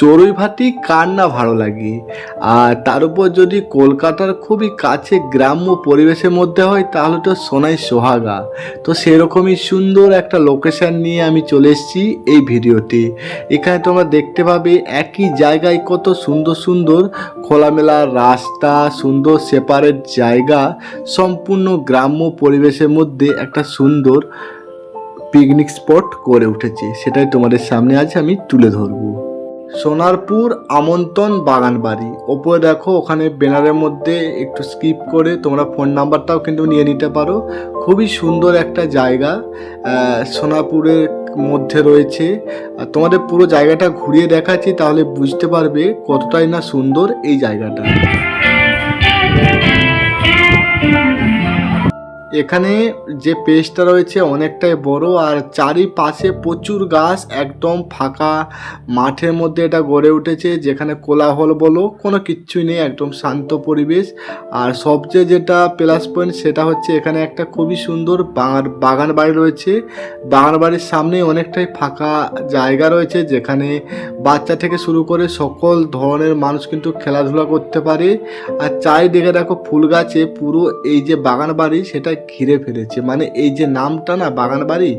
চড়ুইভাতি কার না ভালো লাগে। আর তার উপর যদি কলকাতার খুবই কাছে গ্রাম্য পরিবেশের মধ্যে হয় তাহলে তো সোনাই সোহাগা। তো সেরকমই সুন্দর একটা লোকেশন নিয়ে আমি চলে এসেছি এই ভিডিওতে। এখানে তোমরা দেখতে পাবে একই জায়গায় কত সুন্দর সুন্দর খোলামেলা রাস্তা, সুন্দর সেপারেট জায়গা, সম্পূর্ণ গ্রাম্য পরিবেশের মধ্যে একটা সুন্দর পিকনিক স্পট করে উঠেছে। সেটাই তোমাদের সামনে আজ আমি তুলে ধরবো। সোনারপুর আমন্ত্রণ বাগান বাড়ি, ওপরে দেখো ওখানে ব্যানারের মধ্যে একটু স্কিপ করে তোমরা ফোন নাম্বারটাও কিন্তু নিয়ে নিতে পারো। খুবই সুন্দর একটা জায়গা সোনারপুরের মধ্যে রয়েছে। তোমাদের পুরো জায়গাটা ঘুরিয়ে দেখাচ্ছি, তাহলে বুঝতে পারবে কতটাই না সুন্দর এই জায়গাটা। এখানে যে পেজটা রয়েছে অনেকটাই বড়, আর চারিপাশে প্রচুর গাছ, একদম ফাঁকা মাঠের মধ্যে এটা গড়ে উঠেছে, যেখানে কোলাহল বলো কোনো কিচ্ছুই নেই, একদম শান্ত পরিবেশ। আর সবচেয়ে যেটা প্লাস পয়েন্ট সেটা হচ্ছে এখানে একটা খুবই সুন্দর বাগান বাড়ি রয়েছে। বাগান বাড়ির সামনে অনেকটাই ফাঁকা জায়গা রয়েছে, যেখানে বাচ্চা থেকে শুরু করে সকল ধরনের মানুষ কিন্তু খেলাধুলা করতে পারে। আর চারিদিকে দেখো ফুল গাছে পুরো এই যে বাগান বাড়ি সেটা ঘিরে ফেলেছে, মানে এই যে নামটা না বাগান বাড়ি,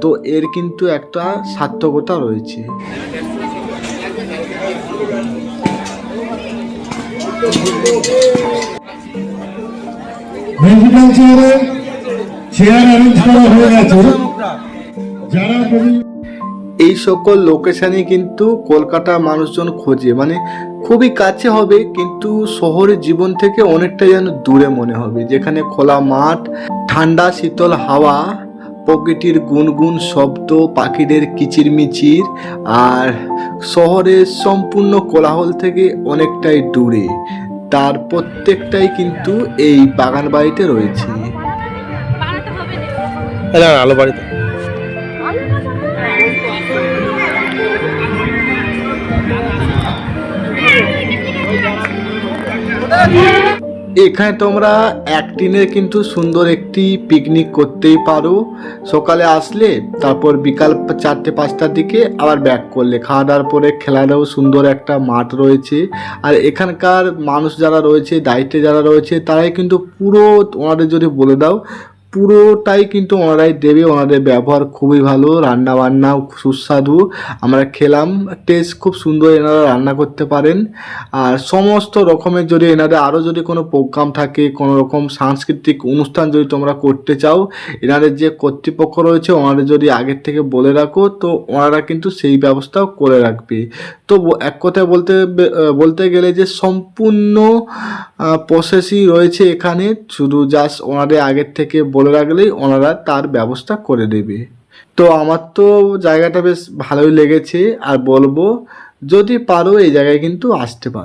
তো এর কিন্তু একটা সার্থকতা রয়েছে। এই সকল লোকেশানে কিন্তু কলকাতার মানুষজন খোঁজে, মানে খুবই কাছে হবে কিন্তু শহরের জীবন থেকে অনেকটা যেন দূরে মনে হবে, যেখানে খোলা মাঠ, ঠান্ডা শীতল হাওয়া, প্রকৃতির গুনগুন শব্দ, পাখিদের কিচিরমিচির, আর শহরের সম্পূর্ণ কোলাহল থেকে অনেকটাই দূরে। তার প্রত্যেকটাই কিন্তু এই বাগান বাড়িতে রয়েছে। আলো বাড়িতে এখানে তোমরা একদিনের কিন্তু সুন্দর একটি পিকনিক করতেই পারো। সকালে আসলে তারপর বিকাল 4টে-5টার দিকে আবার ব্যাক করলে, খাওয়া দাওয়ার পরে খেলারও সুন্দর একটা মাঠ রয়েছে। আর এখানকার মানুষ যারা রয়েছে, দায়িত্বে যারা রয়েছে, তারাই কিন্তু পুরো ওনাদের যদি বলে দাও পুরোটাই কিন্তু ওনারাই দেবে। ওনাদের ব্যবহার খুবই ভালো, রান্না বান্না সুস্বাদু, আমরা খেলাম, টেস্ট খুব সুন্দর, এনারা রান্না করতে পারেন। আর সমস্ত রকমের যদি এনাদের আরও যদি কোনো প্রোগ্রাম থাকে, কোনো রকম সাংস্কৃতিক অনুষ্ঠান যদি তোমরা করতে চাও, এনাদের যে কর্তৃপক্ষ রয়েছে ওনাদের যদি আগের থেকে বলে রাখো তো ওনারা কিন্তু সেই ব্যবস্থাও করে রাখবে। তো এক কথায় বলতে গেলে যে সম্পূর্ণ প্রসেসই রয়েছে এখানে, শুধু জাস্ট ওনাদের আগের থেকে বলে রাখলেই ওনারা তার ব্যবস্থা করে দেবে। তো আমার তো জায়গাটা বেশ ভালোই লেগেছে, আর বলবো যদি পারো এই জায়গায় কিন্তু আসতে পারো।